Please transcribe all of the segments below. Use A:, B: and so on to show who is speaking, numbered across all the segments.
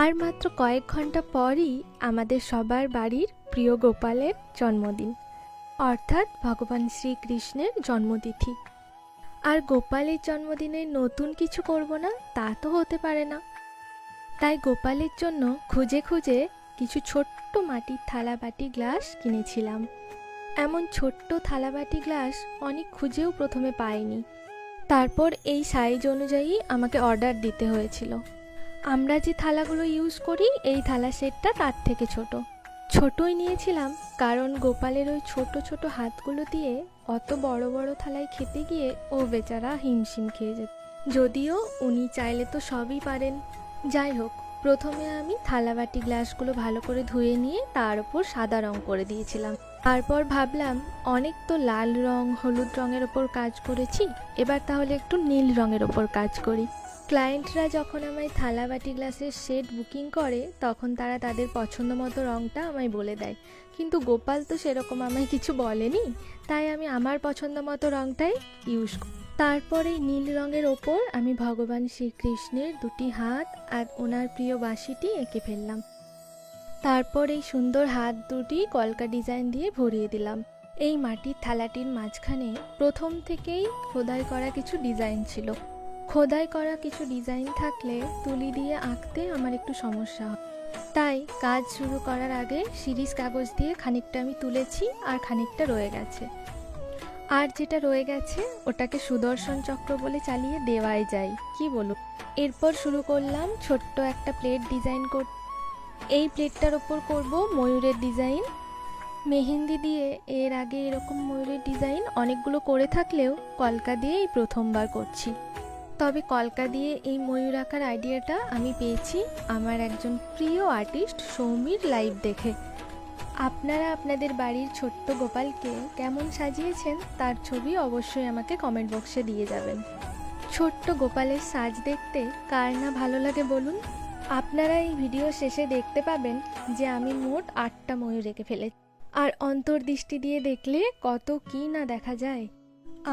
A: আর মাত্র কয়েক ঘন্টা পরই আমাদের সবার বাড়ির প্রিয় গোপালের জন্মদিন, অর্থাৎ ভগবান শ্রীকৃষ্ণের জন্মতিথি। আর গোপালের জন্মদিনে নতুন কিছু করব না তা তো হতে পারে না। তাই গোপালের জন্য খুঁজে খুঁজে কিছু ছোট্ট মাটির থালাবাটি গ্লাস কিনেছিলাম। এমন ছোট্ট থালাবাটি গ্লাস অনেক খুঁজেও প্রথমে পাইনি। তারপর এই সাইজ অনুযায়ী আমাকে অর্ডার দিতে হয়েছিল। আমরা যে থালাগুলো ইউজ করি এই থালা সেটটা তার থেকে ছোটই নিয়েছিলাম, কারণ গোপালের ওই ছোট ছোট হাতগুলো দিয়ে অত বড় বড় থালায় খেতে গিয়ে ও বেচারা হিমশিম খেয়ে যেত। যদিও উনি চাইলে তো সবই পারেন। যাই হোক, প্রথমে আমি থালাবাটি গ্লাসগুলো ভালো করে ধুয়ে নিয়ে তার উপর সাদা রং করে দিয়েছিলাম। তারপর ভাবলাম অনেক তো লাল রং হলুদ রঙের ওপর কাজ করেছি, এবার তাহলে একটু নীল রঙের ওপর কাজ করি। ক্লায়েন্টরা যখন আমায় থালাবাটি গ্লাসের সেট বুকিং করে তখন তারা তাদের পছন্দ মতো রঙটা আমায় বলে দেয়, কিন্তু গোপাল তো সেরকম আমায় কিছু বলেনি, তাই আমি আমার পছন্দ মতো রঙটাই ইউজ করি। তারপরে নীল রঙের ওপর আমি ভগবান শ্রীকৃষ্ণের দুটি হাত আর ওনার প্রিয় বাঁশিটি এঁকে ফেললাম। তারপর এই সুন্দর হাত দুটি কলকা ডিজাইন দিয়ে ভরিয়ে দিলাম। এই মাটির থালাটির মাঝখানে প্রথম থেকেই খোদাই করা কিছু ডিজাইন ছিল। খোদাই করা কিছু ডিজাইন থাকলে তুলি দিয়ে আঁকতে আমার একটু সমস্যা হয়, তাই কাজ শুরু করার আগে শিরিষ কাগজ দিয়ে খানিকটা আমি তুলেছি আর খানিকটা রয়ে গেছে। আর যেটা রয়ে গেছে ওটাকে সুদর্শন চক্র বলে চালিয়ে দেওয়াই যায়, কি বলো। এরপর শুরু করলাম ছোট্ট একটা প্লেট ডিজাইন করতে। এই প্লেটটার ওপর করব ময়ূরের ডিজাইন। মেহেন্দি দিয়ে এর আগে এরকম ময়ূরের ডিজাইন অনেকগুলো করে থাকলেও কলকা দিয়েই প্রথমবার করছি। তবে কলকা দিয়ে এই ময়ূর আঁকার আইডিয়াটা আমি পেয়েছি আমার একজন প্রিয় আর্টিস্ট সৌমির লাইভ দেখে। আপনারা আপনাদের বাড়ির ছোট্ট গোপালকে কেমন সাজিয়েছেন তার ছবি অবশ্যই আমাকে কমেন্ট বক্সে দিয়ে যাবেন। ছোট্ট গোপালের সাজ দেখতে কার না ভালো লাগে বলুন। আপনারা এই ভিডিও শেষে দেখতে পাবেন যে আমি মোট 8টা ময়ূর এঁকে ফেলেছি, আর অন্তর্দৃষ্টি দিয়ে দেখলে কত কি না দেখা যায়।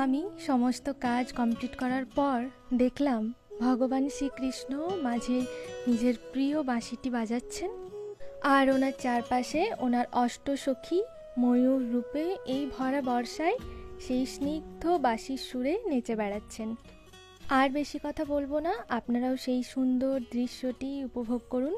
A: আমি সমস্ত কাজ কমপ্লিট করার পর দেখলাম ভগবান শ্রীকৃষ্ণ মাঝে নিজের প্রিয় বাঁশিটি বাজাচ্ছেন, আর ওনার চারপাশে ওনার অষ্টসখী ময়ূর রূপে এই ভরা বর্ষায় সেই স্নিগ্ধ বাঁশির সুরে নেচে বেড়াচ্ছেন। আর বেশি কথা বলবো না, আপনারাও সেই সুন্দর দৃশ্যটি উপভোগ করুন।